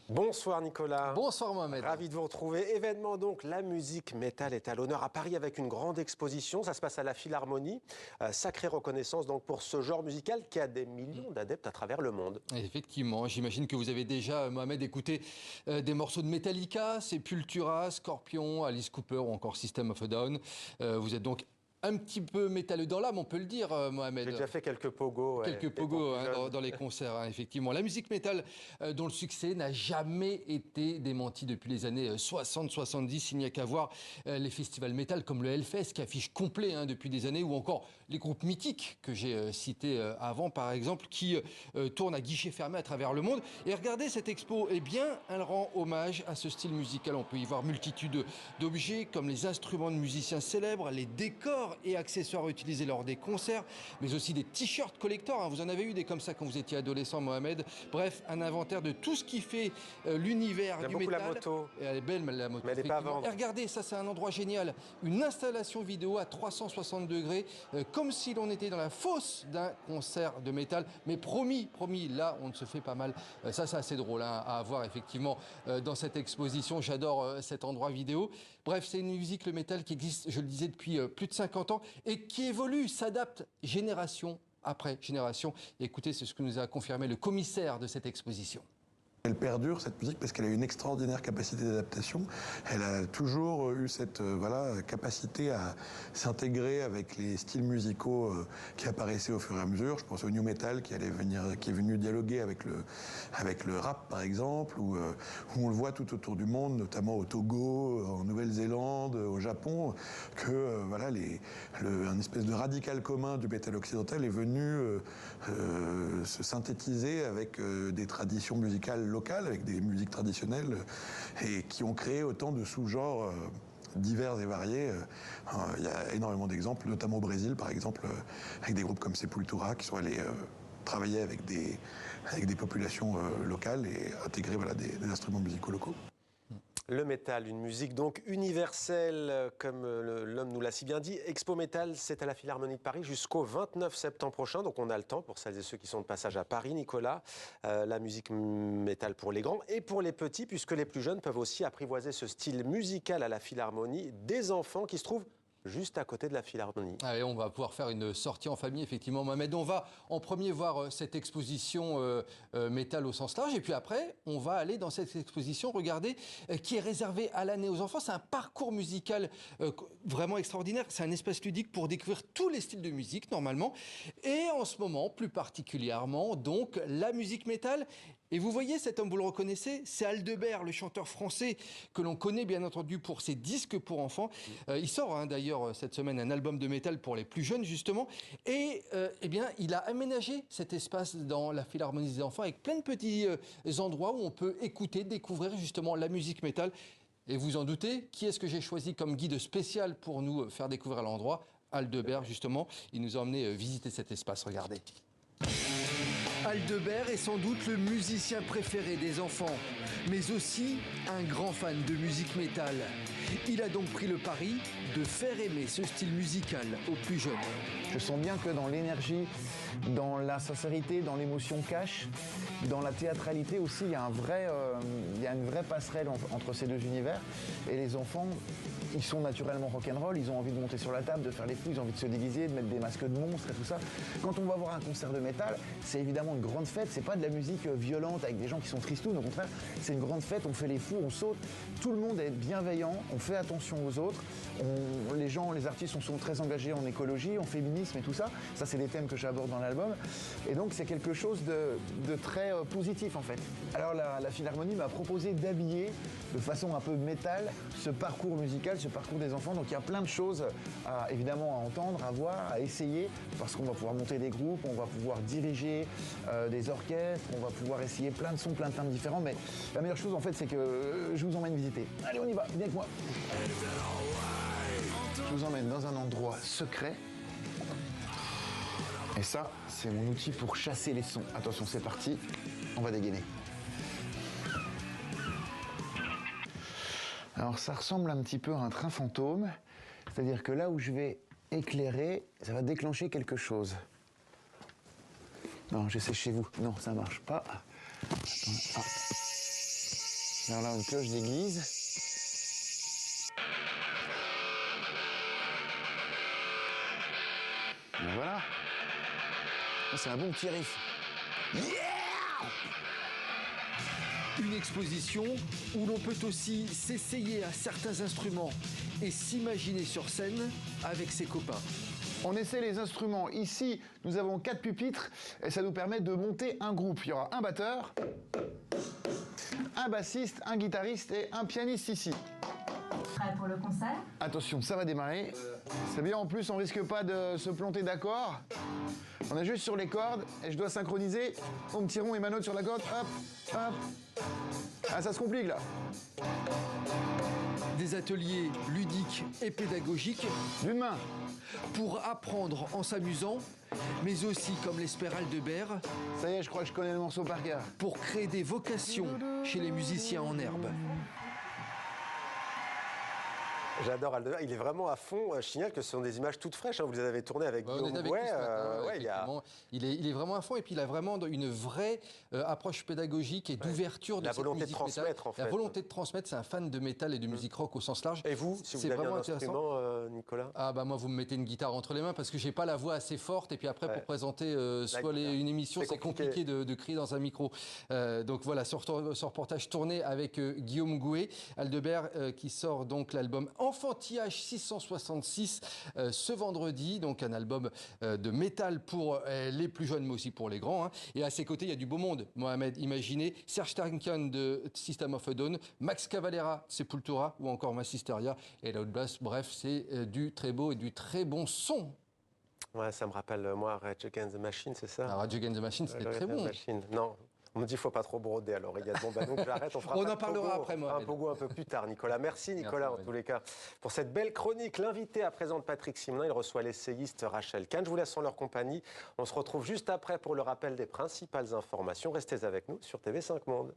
Bonsoir Nicolas. Bonsoir Mohamed. Ravi de vous retrouver. Événement donc, la musique métal est à l'honneur à Paris avec une grande exposition. Ça se passe à la Philharmonie. Sacrée reconnaissance donc pour ce genre musical qui a des millions d'adeptes à travers le monde. Effectivement, j'imagine que vous avez déjà, Mohamed, écouté des morceaux de Metallica, Sepultura, Scorpion, Alice Cooper ou encore System of a Down. Vous êtes donc un petit peu métalleux dans l'âme, on peut le dire, Mohamed. J'ai déjà fait quelques pogos. Quelques pogos dans les concerts, effectivement. La musique métal dont le succès n'a jamais été démenti depuis les années 60-70. Il n'y a qu'à voir les festivals métal comme le Hellfest qui affiche complet depuis des années, ou encore les groupes mythiques que j'ai cités avant, par exemple, qui tournent à guichet fermé à travers le monde. Et regardez cette expo, eh bien, elle rend hommage à ce style musical. On peut y voir multitude d'objets comme les instruments de musiciens célèbres, les décors et accessoires utilisés lors des concerts, mais aussi des t-shirts collector. Vous en avez eu des comme ça quand vous étiez adolescent, Mohamed. Bref, un inventaire de tout ce qui fait l'univers du métal. J'aime beaucoup la moto. Et elle est belle, la moto. Mais elle n'est pas à vendre. Et regardez, ça c'est un endroit génial. Une installation vidéo à 360 degrés, comme si l'on était dans la fosse d'un concert de métal. Mais promis, là on ne se fait pas mal. Ça c'est assez drôle à voir effectivement dans cette exposition. J'adore cet endroit vidéo. Bref, c'est une musique, le métal, qui existe, je le disais, depuis plus de 50 ans et qui évolue, s'adapte génération après génération. Écoutez, c'est ce que nous a confirmé le commissaire de cette exposition. Elle perdure, cette musique, parce qu'elle a une extraordinaire capacité d'adaptation. Elle a toujours eu cette capacité à s'intégrer avec les styles musicaux qui apparaissaient au fur et à mesure. Je pense au new metal qui est venu dialoguer avec le rap, par exemple, où on le voit tout autour du monde, notamment au Togo, en Nouvelle-Zélande, au Japon, que un espèce de radical commun du métal occidental est venu se synthétiser avec des traditions musicales locales, avec des musiques traditionnelles, et qui ont créé autant de sous-genres divers et variés. Il y a énormément d'exemples, notamment au Brésil, par exemple, avec des groupes comme Sepultura, qui sont allés travailler avec des populations locales et intégrer des instruments musicaux locaux. Le métal, une musique donc universelle, comme l'homme nous l'a si bien dit. Expo Métal, c'est à la Philharmonie de Paris jusqu'au 29 septembre prochain. Donc on a le temps pour celles et ceux qui sont de passage à Paris, Nicolas. La musique métal pour les grands et pour les petits, puisque les plus jeunes peuvent aussi apprivoiser ce style musical à la Philharmonie. Des enfants qui se trouvent juste à côté de la Philharmonie. Allez, on va pouvoir faire une sortie en famille, effectivement, Mohamed. On va en premier voir cette exposition métal au sens large, et puis après, on va aller dans cette exposition, regardez, qui est réservée à l'année aux enfants. C'est un parcours musical vraiment extraordinaire. C'est un espace ludique pour découvrir tous les styles de musique, normalement. Et en ce moment, plus particulièrement, donc, la musique métal. Et vous voyez cet homme, vous le reconnaissez, c'est Aldebert, le chanteur français que l'on connaît bien entendu pour ses disques pour enfants. Il sort d'ailleurs cette semaine un album de métal pour les plus jeunes justement. Et eh bien, il a aménagé cet espace dans la Philharmonie des enfants avec plein de petits endroits où on peut écouter, découvrir justement la musique métal. Et vous en doutez, qui est-ce que j'ai choisi comme guide spécial pour nous faire découvrir l'endroit? Aldebert justement, il nous a emmené visiter cet espace, regardez. Aldebert est sans doute le musicien préféré des enfants, mais aussi un grand fan de musique métal. Il a donc pris le pari de faire aimer ce style musical aux plus jeunes. Je sens bien que dans l'énergie, dans la sincérité, dans l'émotion cash, dans la théâtralité aussi, il y a une vraie passerelle entre ces deux univers. Et les enfants, ils sont naturellement rock'n'roll, ils ont envie de monter sur la table, de faire les fous, ils ont envie de se déguiser, de mettre des masques de monstres et tout ça. Quand on va voir un concert de métal, c'est évidemment une grande fête, c'est pas de la musique violente avec des gens qui sont tristounes, au contraire, c'est une grande fête, on fait les fous, on saute, tout le monde est bienveillant, on fait attention aux autres, les artistes sont très engagés en écologie, en féminisme et tout ça. Ça, c'est des thèmes que j'aborde dans l'album. Et donc, c'est quelque chose de très positif, en fait. Alors, la Philharmonie m'a proposé d'habiller de façon un peu métal ce parcours musical, ce parcours des enfants. Donc, il y a plein de choses, évidemment, à entendre, à voir, à essayer, parce qu'on va pouvoir monter des groupes, on va pouvoir diriger des orchestres, on va pouvoir essayer plein de sons, plein de timbres différents. Mais la meilleure chose, en fait, c'est que je vous emmène visiter. Allez, on y va, viens avec moi. Je vous emmène dans un endroit secret. Et ça, c'est mon outil pour chasser les sons. Attention, c'est parti. On va dégainer. Alors, ça ressemble un petit peu à un train fantôme. C'est-à-dire que là où je vais éclairer, ça va déclencher quelque chose. Non, j'essaie chez vous. Non, ça marche pas. Attends, Alors là, une cloche d'église. Ben voilà. C'est un bon petit riff. Une exposition où l'on peut aussi s'essayer à certains instruments et s'imaginer sur scène avec ses copains. On essaie les instruments. Ici, nous avons 4 pupitres et ça nous permet de monter un groupe. Il y aura un batteur, un bassiste, un guitariste et un pianiste ici. Prêt pour le concert? Attention, ça va démarrer. C'est bien, en plus, on risque pas de se planter d'accord. On est juste sur les cordes et je dois synchroniser mon petit rond et ma note sur la corde. Hop, hop. Ah, ça se complique là. Des ateliers ludiques et pédagogiques D'une main. pour apprendre en s'amusant, mais aussi, comme l'espère Aldebert, Ça y est, je crois que je connais le morceau par cœur. pour créer des vocations chez les musiciens en herbe. J'adore Aldebert, il est vraiment à fond. Je signale que ce sont des images toutes fraîches, hein. Vous les avez tournées avec On Guillaume est avec Gouet, lui ce matin, ouais, effectivement. Il est vraiment à fond et puis il a vraiment une vraie approche pédagogique et d'ouverture de La cette volonté de musique transmettre, métal. en fait. La volonté de transmettre, c'est un fan de métal et de musique rock au sens large. Et vous, si vous C'est aviez vraiment un intéressant. instrument, Nicolas? Ah bah moi vous me mettez une guitare entre les mains parce que j'ai pas la voix assez forte et puis après pour présenter soit guitare. une émission C'est c'est compliqué de crier dans un micro. Donc voilà, ce reportage tourné avec Guillaume Gouet, Aldebert qui sort donc l'album Enfantillage 666 ce vendredi, donc un album de métal pour les plus jeunes mais aussi pour les grands, hein. Et à ses côtés il y a du beau monde, Mohamed, imaginez, Serge Tankian de System of a Down, Max Cavalera, Sepultura ou encore Massisteria et Loud Blast. Bref, c'est du très beau et du très bon son. Ouais, ça me rappelle, moi, Rage Against the Machine, c'est ça? Rage Against the Machine, c'était Rage très Against the bon. Machine. Non. On me dit qu'il ne faut pas trop broder, alors Riyad. Bon, bah, donc j'arrête, on fera On pas en de parlera pogo, après, Mohamed. un pogo un peu plus tard, Nicolas. Merci, Nicolas, en tous les cas, pour cette belle chronique. L'invité à présent de Patrick Simenin, il reçoit l'essayiste Rachel Kahn. Je vous laisse en leur compagnie. On se retrouve juste après pour le rappel des principales informations. Restez avec nous sur TV5 Monde.